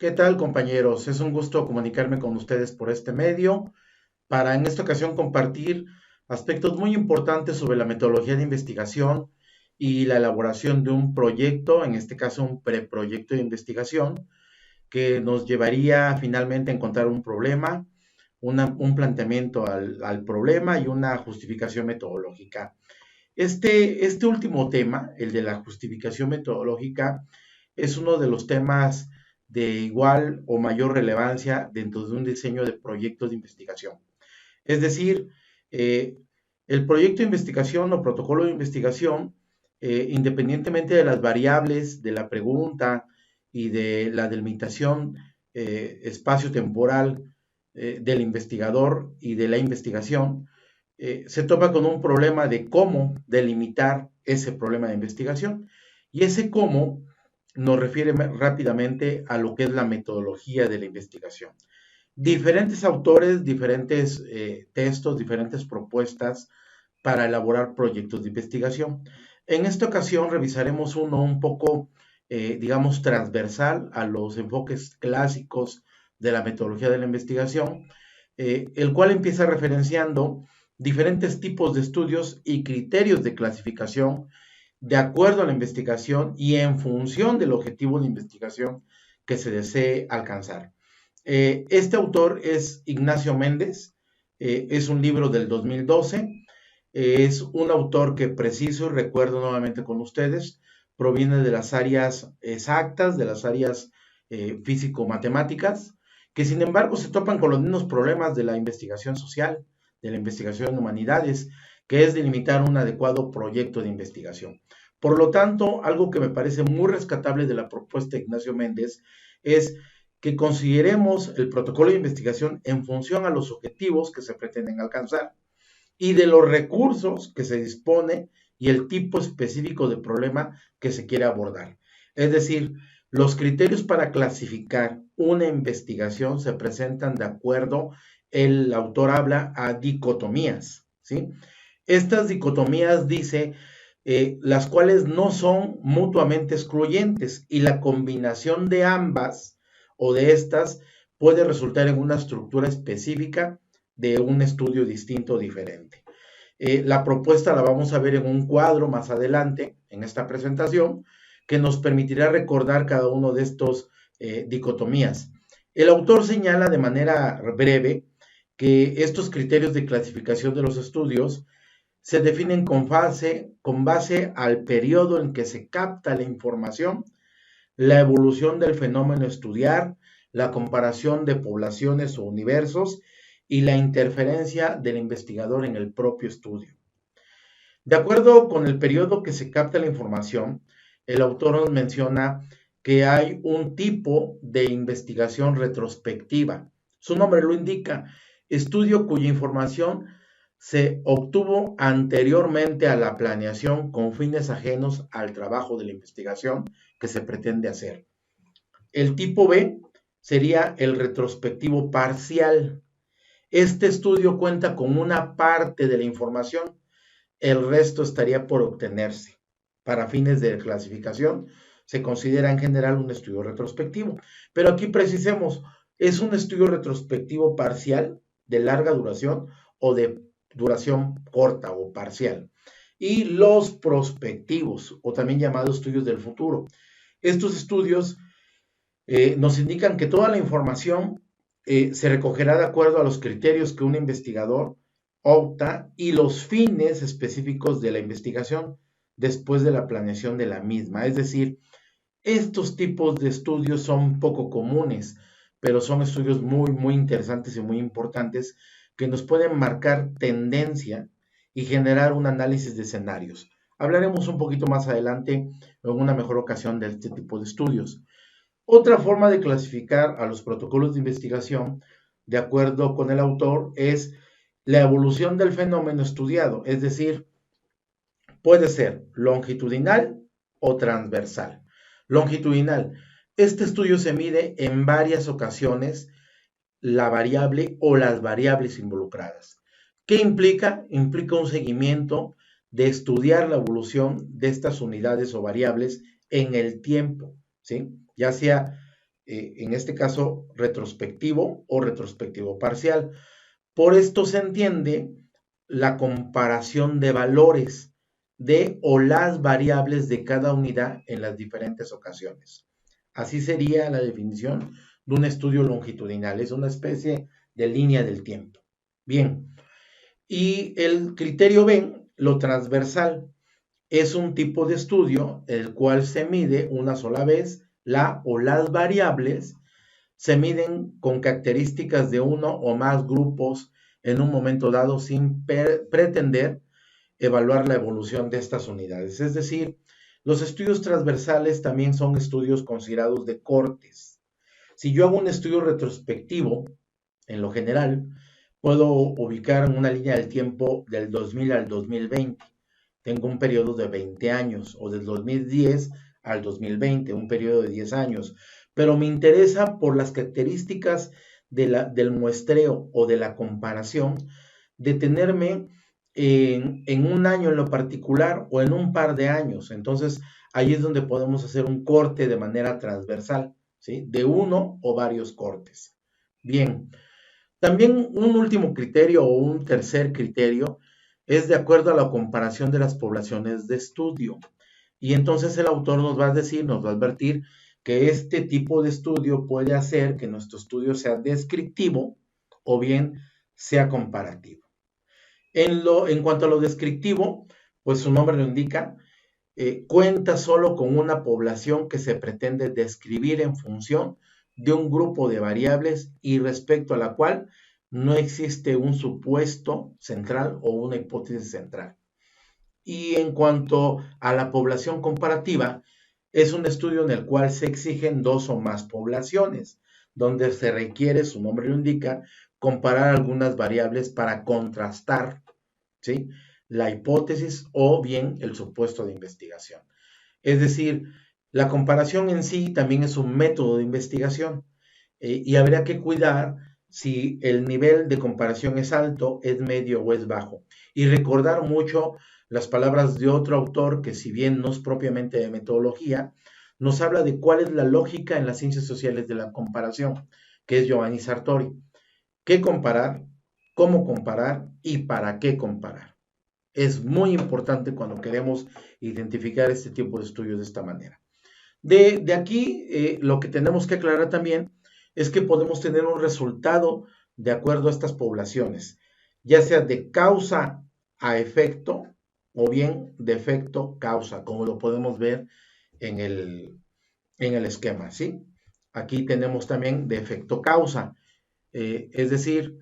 ¿Qué tal, compañeros? Es un gusto comunicarme con ustedes por este medio para en esta ocasión compartir aspectos muy importantes sobre la metodología de investigación y la elaboración de un proyecto, en este caso un preproyecto de investigación, que nos llevaría finalmente a encontrar un problema, un planteamiento al problema y una justificación metodológica. Este último tema, el de la justificación metodológica, es uno de los temas de igual o mayor relevancia dentro de un diseño de proyectos de investigación. Es decir, eh, el proyecto de investigación o protocolo de investigación, independientemente de las variables de la pregunta y de la delimitación espacio-temporal del investigador y de la investigación, se topa con un problema de cómo delimitar ese problema de investigación. Y ese cómo nos refiere rápidamente a lo que es la metodología de la investigación. Diferentes autores, diferentes textos, diferentes propuestas para elaborar proyectos de investigación. En esta ocasión revisaremos uno un poco, digamos, transversal a los enfoques clásicos de la metodología de la investigación, el cual empieza referenciando diferentes tipos de estudios y criterios de clasificación de acuerdo a la investigación y en función del objetivo de investigación que se desee alcanzar. Este autor es Ignacio Méndez, es un libro del 2012, es un autor que preciso y recuerdo nuevamente con ustedes, proviene de las áreas exactas, de las áreas físico-matemáticas, que sin embargo se topan con los mismos problemas de la investigación social, de la investigación en humanidades, que es delimitar un adecuado proyecto de investigación. Por lo tanto, algo que me parece muy rescatable de la propuesta de Ignacio Méndez es que consideremos el protocolo de investigación en función a los objetivos que se pretenden alcanzar y de los recursos que se dispone y el tipo específico de problema que se quiere abordar. Es decir, los criterios para clasificar una investigación se presentan de acuerdo, el autor habla a dicotomías, ¿sí? Estas dicotomías dice las cuales no son mutuamente excluyentes y la combinación de ambas o de estas puede resultar en una estructura específica de un estudio distinto o diferente. La propuesta la vamos a ver en un cuadro más adelante en esta presentación que nos permitirá recordar cada uno de estos dicotomías. El autor señala de manera breve que estos criterios de clasificación de los estudios se definen con base al periodo en que se capta la información, la evolución del fenómeno a estudiar, la comparación de poblaciones o universos y la interferencia del investigador en el propio estudio. De acuerdo con el periodo que se capta la información, el autor nos menciona que hay un tipo de investigación retrospectiva. Su nombre lo indica, estudio cuya información se obtuvo anteriormente a la planeación con fines ajenos al trabajo de la investigación que se pretende hacer. El tipo B sería el retrospectivo parcial. Este estudio cuenta con una parte de la información, el resto estaría por obtenerse. Para fines de clasificación, se considera en general un estudio retrospectivo. Pero aquí precisemos, ¿es un estudio retrospectivo parcial, de larga duración o de duración corta o parcial? Y los prospectivos, o también llamados estudios del futuro. Estos estudios nos indican que toda la información se recogerá de acuerdo a los criterios que un investigador opta y los fines específicos de la investigación después de la planeación de la misma. Es decir, estos tipos de estudios son poco comunes, pero son estudios muy interesantes y muy importantes que nos pueden marcar tendencia y generar un análisis de escenarios. Hablaremos un poquito más adelante en una mejor ocasión de este tipo de estudios. Otra forma de clasificar a los protocolos de investigación, de acuerdo con el autor, es la evolución del fenómeno estudiado, es decir, puede ser longitudinal o transversal. Longitudinal. Este estudio se mide en varias ocasiones la variable o las variables involucradas. ¿Qué implica? Implica un seguimiento de estudiar la evolución de estas unidades o variables en el tiempo, ¿sí? Ya sea en este caso retrospectivo o retrospectivo parcial. Por esto se entiende la comparación de valores de o las variables de cada unidad en las diferentes ocasiones. Así sería la definición de un estudio longitudinal. Es una especie de línea del tiempo. Bien, y el criterio B, lo transversal, es un tipo de estudio en el cual se mide una sola vez la o las variables, se miden con características de uno o más grupos en un momento dado sin pretender evaluar la evolución de estas unidades. Es decir, los estudios transversales también son estudios considerados de cortes. Si yo hago un estudio retrospectivo, en lo general, puedo ubicar una línea del tiempo del 2000 al 2020. Tengo un periodo de 20 años, o del 2010 al 2020, un periodo de 10 años. Pero me interesa por las características del muestreo o de la comparación, detenerme en un año en lo particular o en un par de años. Entonces, ahí es donde podemos hacer un corte de manera transversal, ¿sí? De uno o varios cortes. Bien, también un último criterio o un tercer criterio es de acuerdo a la comparación de las poblaciones de estudio. Y entonces el autor nos va a decir, nos va a advertir que este tipo de estudio puede hacer que nuestro estudio sea descriptivo o bien sea comparativo. En cuanto a lo descriptivo, pues su nombre lo indica, cuenta solo con una población que se pretende describir en función de un grupo de variables y respecto a la cual no existe un supuesto central o una hipótesis central. Y en cuanto a la población comparativa, es un estudio en el cual se exigen dos o más poblaciones, donde se requiere, su nombre lo indica, comparar algunas variables para contrastar, ¿sí?, la hipótesis o bien el supuesto de investigación. Es decir, la comparación en sí también es un método de investigación y habría que cuidar si el nivel de comparación es alto, es medio o es bajo. Y recordar mucho las palabras de otro autor que, si bien no es propiamente de metodología, nos habla de cuál es la lógica en las ciencias sociales de la comparación, que es Giovanni Sartori. ¿Qué comparar? ¿Cómo comparar? ¿Y para qué comparar? Es muy importante cuando queremos identificar este tipo de estudios de esta manera. De aquí, lo que tenemos que aclarar también es que podemos tener un resultado de acuerdo a estas poblaciones, ya sea de causa a efecto o bien de efecto causa, como lo podemos ver en el esquema, ¿sí? Aquí tenemos también de efecto causa, es decir,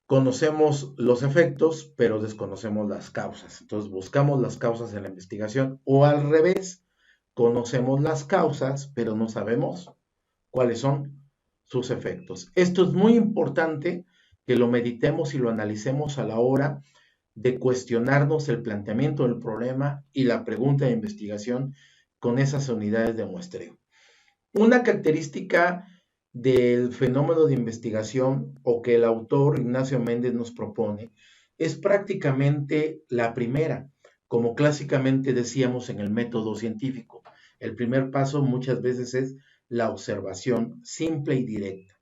conocemos los efectos, pero desconocemos las causas. Entonces buscamos las causas en la investigación, o al revés, conocemos las causas, pero no sabemos cuáles son sus efectos. Esto es muy importante que lo meditemos y lo analicemos a la hora de cuestionarnos el planteamiento del problema y la pregunta de investigación con esas unidades de muestreo. Una característica del fenómeno de investigación o que el autor Ignacio Méndez nos propone es prácticamente la primera, como clásicamente decíamos en el método científico. El primer paso muchas veces es la observación simple y directa.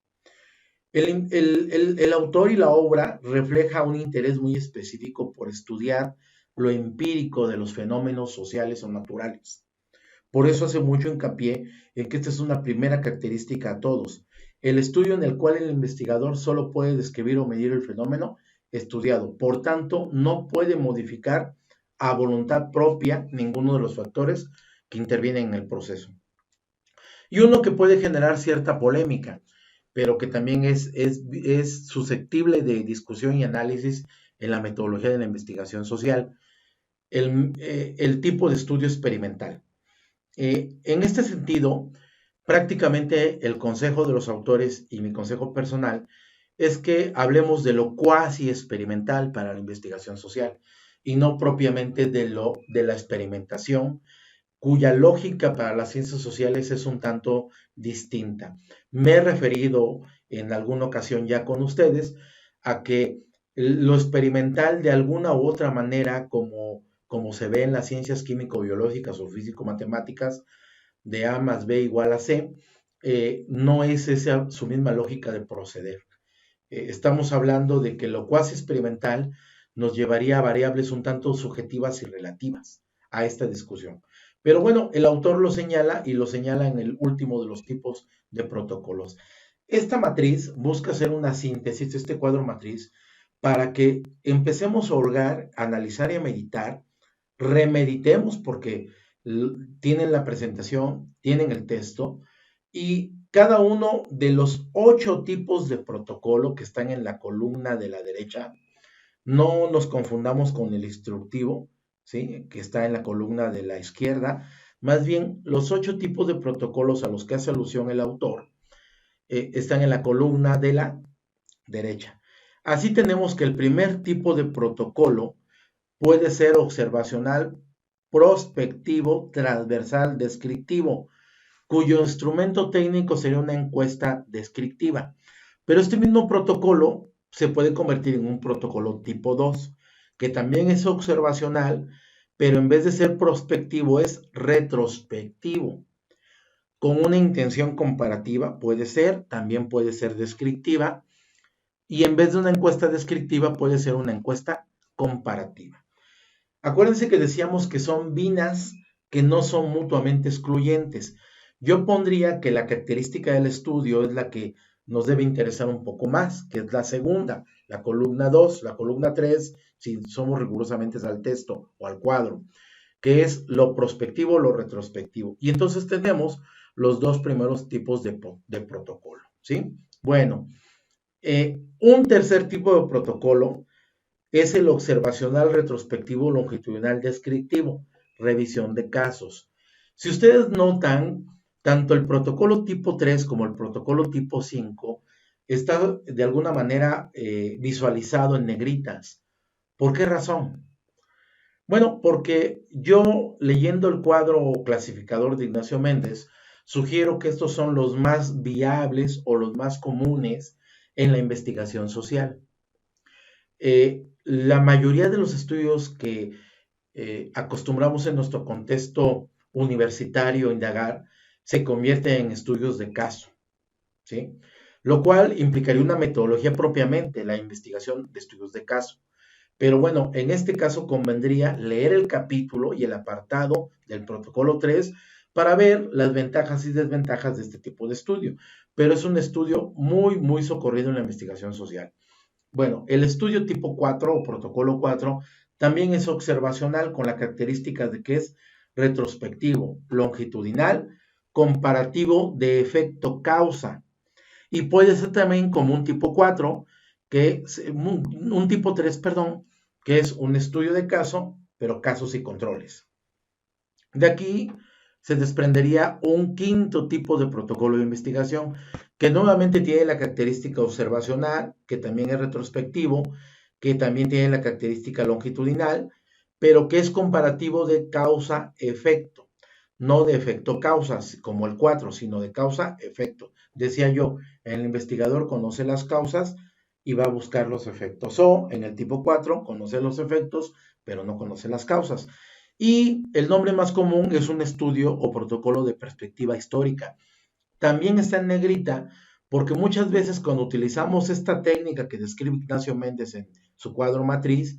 El autor y la obra refleja un interés muy específico por estudiar lo empírico de los fenómenos sociales o naturales. Por eso hace mucho hincapié en que esta es una primera característica a todos. El estudio en el cual el investigador solo puede describir o medir el fenómeno estudiado. Por tanto, no puede modificar a voluntad propia ninguno de los factores que intervienen en el proceso. Y uno que puede generar cierta polémica, pero que también es susceptible de discusión y análisis en la metodología de la investigación social, el tipo de estudio experimental. En este sentido, prácticamente el consejo de los autores y mi consejo personal es que hablemos de lo cuasi experimental para la investigación social y no propiamente de la experimentación, cuya lógica para las ciencias sociales es un tanto distinta. Me he referido en alguna ocasión ya con ustedes a que lo experimental de alguna u otra manera, como se ve en las ciencias químico-biológicas o físico-matemáticas, de A más B igual a C, no es esa su misma lógica de proceder. Estamos hablando de que lo cuasi experimental nos llevaría a variables un tanto subjetivas y relativas a esta discusión. Pero bueno, el autor lo señala y lo señala en el último de los tipos de protocolos. Esta matriz busca hacer una síntesis, este cuadro matriz, para que empecemos a hurgar, analizar y a meditar, remeditemos porque tienen la presentación, tienen el texto, y cada uno de los 8 tipos de protocolo que están en la columna de la derecha, no nos confundamos con el instructivo, ¿sí? Que está en la columna de la izquierda, más bien los 8 tipos de protocolos a los que hace alusión el autor están en la columna de la derecha. Así tenemos que el primer tipo de protocolo puede ser observacional, prospectivo, transversal, descriptivo, cuyo instrumento técnico sería una encuesta descriptiva. Pero este mismo protocolo se puede convertir en un protocolo tipo 2, que también es observacional, pero en vez de ser prospectivo es retrospectivo, con una intención comparativa, también puede ser descriptiva, y en vez de una encuesta descriptiva puede ser una encuesta comparativa. Acuérdense que decíamos que son binas que no son mutuamente excluyentes. Yo pondría que la característica del estudio es la que nos debe interesar un poco más, que es la segunda, la columna 2, la columna 3, si somos rigurosamente al texto o al cuadro, que es lo prospectivo o lo retrospectivo. Y entonces tenemos los dos primeros tipos de protocolo, ¿sí? Bueno, un tercer tipo de protocolo es el observacional retrospectivo longitudinal descriptivo, revisión de casos. Si ustedes notan, tanto el protocolo tipo 3 como el protocolo tipo 5 está de alguna manera visualizado en negritas. ¿Por qué razón? Bueno, porque yo leyendo el cuadro clasificador de Ignacio Méndez, sugiero que estos son los más viables o los más comunes en la investigación social. La mayoría de los estudios que acostumbramos en nuestro contexto universitario a indagar se convierten en estudios de caso, ¿sí? Lo cual implicaría una metodología propiamente, la investigación de estudios de caso. Pero bueno, en este caso convendría leer el capítulo y el apartado del protocolo 3 para ver las ventajas y desventajas de este tipo de estudio. Pero es un estudio muy, muy socorrido en la investigación social. Bueno, el estudio tipo 4 o protocolo 4 también es observacional con la característica de que es retrospectivo, longitudinal, comparativo de efecto causa. Y puede ser también como un tipo 4, un tipo 3, perdón, que es un estudio de caso, pero casos y controles. De aquí se desprendería un quinto tipo de protocolo de investigación que nuevamente tiene la característica observacional, que también es retrospectivo, que también tiene la característica longitudinal, pero que es comparativo de causa-efecto, no de efecto-causa como el 4, sino de causa-efecto. Decía yo, el investigador conoce las causas y va a buscar los efectos. O en el tipo 4, conoce los efectos, pero no conoce las causas. Y el nombre más común es un estudio o protocolo de perspectiva histórica. También está en negrita porque muchas veces cuando utilizamos esta técnica que describe Ignacio Méndez en su cuadro matriz,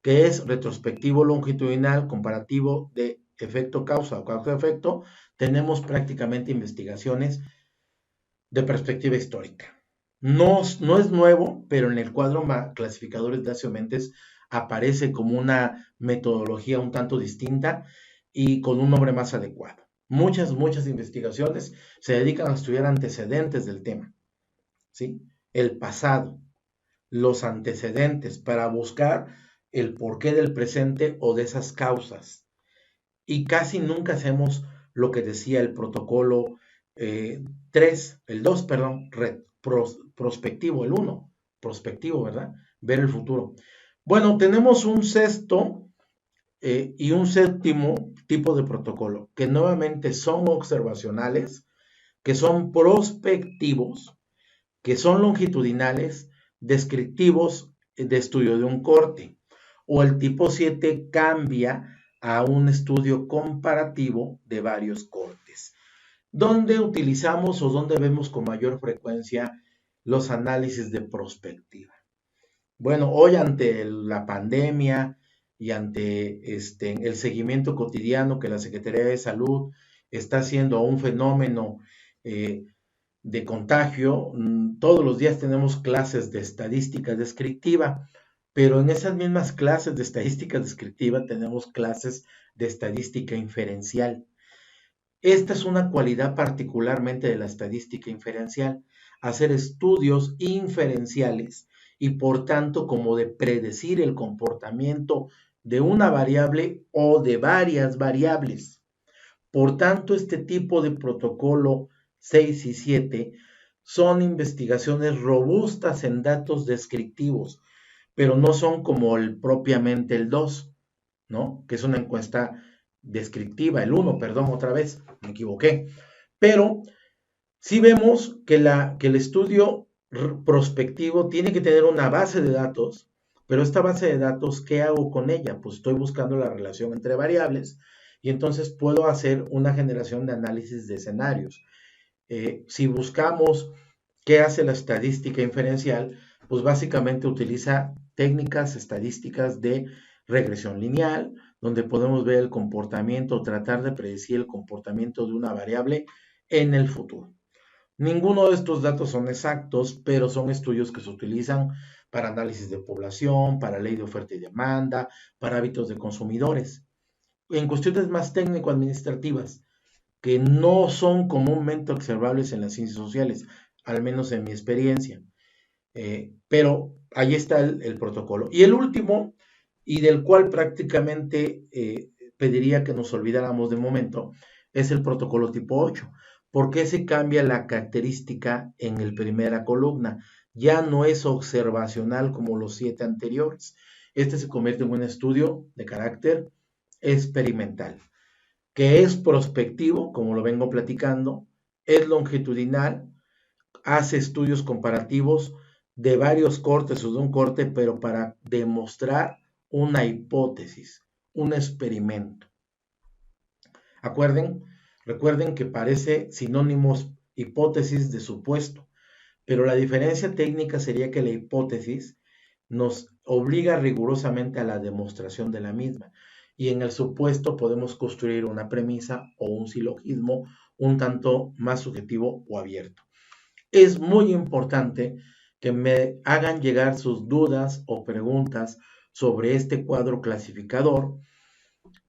que es retrospectivo longitudinal comparativo de efecto causa o causa-efecto, tenemos prácticamente investigaciones de perspectiva histórica. No es nuevo, pero en el cuadro clasificador de Ignacio Méndez aparece como una metodología un tanto distinta y con un nombre más adecuado. Muchas investigaciones se dedican a estudiar antecedentes del tema, ¿sí? El pasado, los antecedentes, para buscar el porqué del presente o de esas causas. Y casi nunca hacemos lo que decía el protocolo 3, el 2, perdón, prospectivo, el 1, prospectivo, ¿verdad? Ver el futuro. Bueno, tenemos un sexto y un séptimo tipo de protocolo, que nuevamente son observacionales, que son prospectivos, que son longitudinales, descriptivos de estudio de un corte. O el tipo 7 cambia a un estudio comparativo de varios cortes. ¿Dónde utilizamos o dónde vemos con mayor frecuencia los análisis de prospectiva? Bueno, hoy ante la pandemia y ante el seguimiento cotidiano que la Secretaría de Salud está haciendo a un fenómeno eh, de contagio, todos los días tenemos clases de estadística descriptiva, pero en esas mismas clases de estadística descriptiva tenemos clases de estadística inferencial. Esta es una cualidad particularmente de la estadística inferencial, hacer estudios inferenciales y por tanto como de predecir el comportamiento de una variable o de varias variables. Por tanto, este tipo de protocolo 6 y 7 son investigaciones robustas en datos descriptivos, pero no son como propiamente el 2, ¿no? Que es una encuesta descriptiva, el 1, perdón, otra vez, me equivoqué. Pero sí vemos que el estudio prospectivo tiene que tener una base de datos, pero esta base de datos, ¿qué hago con ella? Pues estoy buscando la relación entre variables y entonces puedo hacer una generación de análisis de escenarios. Si buscamos qué hace la estadística inferencial, pues básicamente utiliza técnicas estadísticas de regresión lineal, donde podemos ver el comportamiento, tratar de predecir el comportamiento de una variable en el futuro. Ninguno de estos datos son exactos, pero son estudios que se utilizan para análisis de población, para ley de oferta y demanda, para hábitos de consumidores. En cuestiones más técnico-administrativas, que no son comúnmente observables en las ciencias sociales, al menos en mi experiencia. Pero ahí está el protocolo. Y el último, y del cual prácticamente pediría que nos olvidáramos de momento, es el protocolo tipo 8. ¿Por qué se cambia la característica en el primera columna? Ya no es observacional como los 7 anteriores. Este se convierte en un estudio de carácter experimental, que es prospectivo, como lo vengo platicando, es longitudinal, hace estudios comparativos de varios cortes o de un corte, pero para demostrar una hipótesis, un experimento. Recuerden que parece sinónimos hipótesis de supuesto, pero la diferencia técnica sería que la hipótesis nos obliga rigurosamente a la demostración de la misma. Y en el supuesto podemos construir una premisa o un silogismo un tanto más subjetivo o abierto. Es muy importante que me hagan llegar sus dudas o preguntas sobre este cuadro clasificador,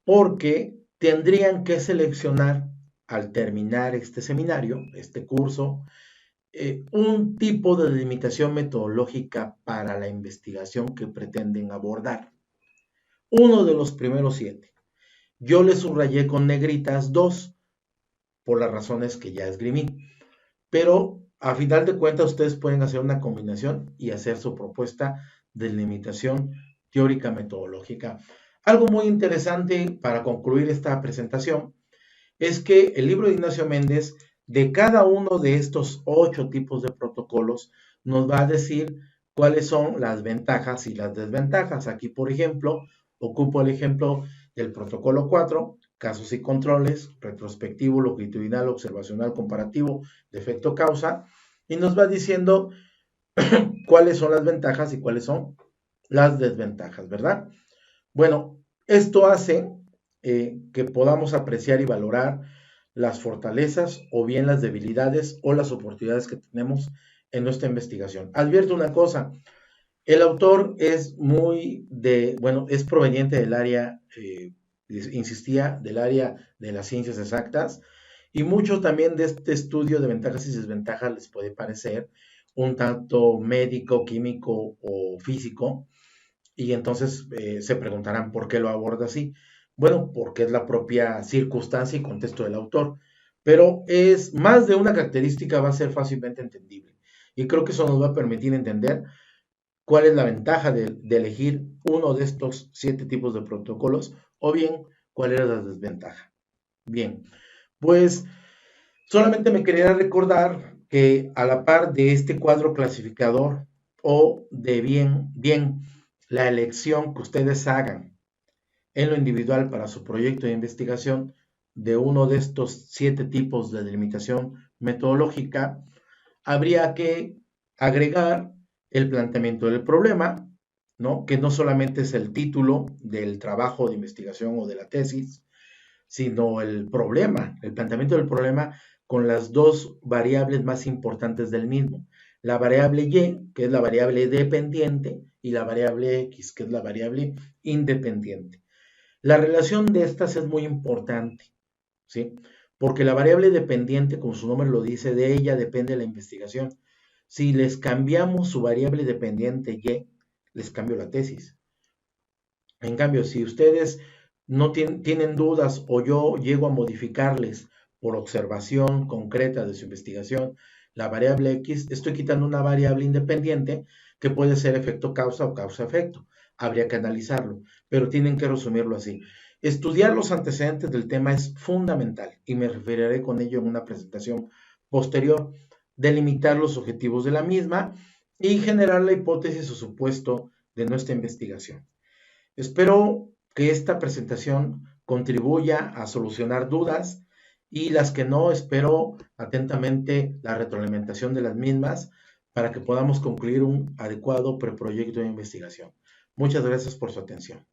porque tendrían que seleccionar al terminar este seminario, este curso, un tipo de delimitación metodológica para la investigación que pretenden abordar. Uno de los primeros 7. Yo le subrayé con negritas 2, por las razones que ya esgrimí. Pero a final de cuentas ustedes pueden hacer una combinación y hacer su propuesta de limitación teórica metodológica. Algo muy interesante para concluir esta presentación es que el libro de Ignacio Méndez, de cada uno de estos 8 tipos de protocolos, nos va a decir cuáles son las ventajas y las desventajas. Aquí, por ejemplo, ocupo el ejemplo del protocolo 4, casos y controles, retrospectivo, longitudinal, observacional, comparativo, de efecto causa, y nos va diciendo cuáles son las ventajas y cuáles son las desventajas, ¿verdad? Bueno, esto hace que podamos apreciar y valorar las fortalezas o bien las debilidades o las oportunidades que tenemos en nuestra investigación. Advierto una cosa, el autor es es proveniente del área, insistía, del área de las ciencias exactas, y mucho también de este estudio de ventajas y desventajas les puede parecer un tanto médico, químico o físico, y entonces se preguntarán por qué lo aborda así. Bueno, porque es la propia circunstancia y contexto del autor, pero es más de una característica, va a ser fácilmente entendible. Y creo que eso nos va a permitir entender cuál es la ventaja de elegir uno de estos 7 tipos de protocolos o bien cuál era la desventaja. Bien, pues solamente me quería recordar que a la par de este cuadro clasificador o de bien la elección que ustedes hagan en lo individual para su proyecto de investigación, de uno de estos 7 tipos de delimitación metodológica, habría que agregar el planteamiento del problema, ¿no? Que no solamente es el título del trabajo de investigación o de la tesis, sino el problema, el planteamiento del problema con las dos variables más importantes del mismo. La variable Y, que es la variable dependiente, y la variable X, que es la variable independiente. La relación de estas es muy importante, ¿sí? Porque la variable dependiente, como su nombre lo dice, de ella depende la investigación. Si les cambiamos su variable dependiente Y, les cambio la tesis. En cambio, si ustedes no tienen dudas o yo llego a modificarles por observación concreta de su investigación la variable X, estoy quitando una variable independiente que puede ser efecto causa o causa-efecto. Habría que analizarlo, pero tienen que resumirlo así. Estudiar los antecedentes del tema es fundamental y me referiré con ello en una presentación posterior. Delimitar los objetivos de la misma y generar la hipótesis o supuesto de nuestra investigación. Espero que esta presentación contribuya a solucionar dudas y las que no, espero atentamente la retroalimentación de las mismas para que podamos concluir un adecuado preproyecto de investigación. Muchas gracias por su atención.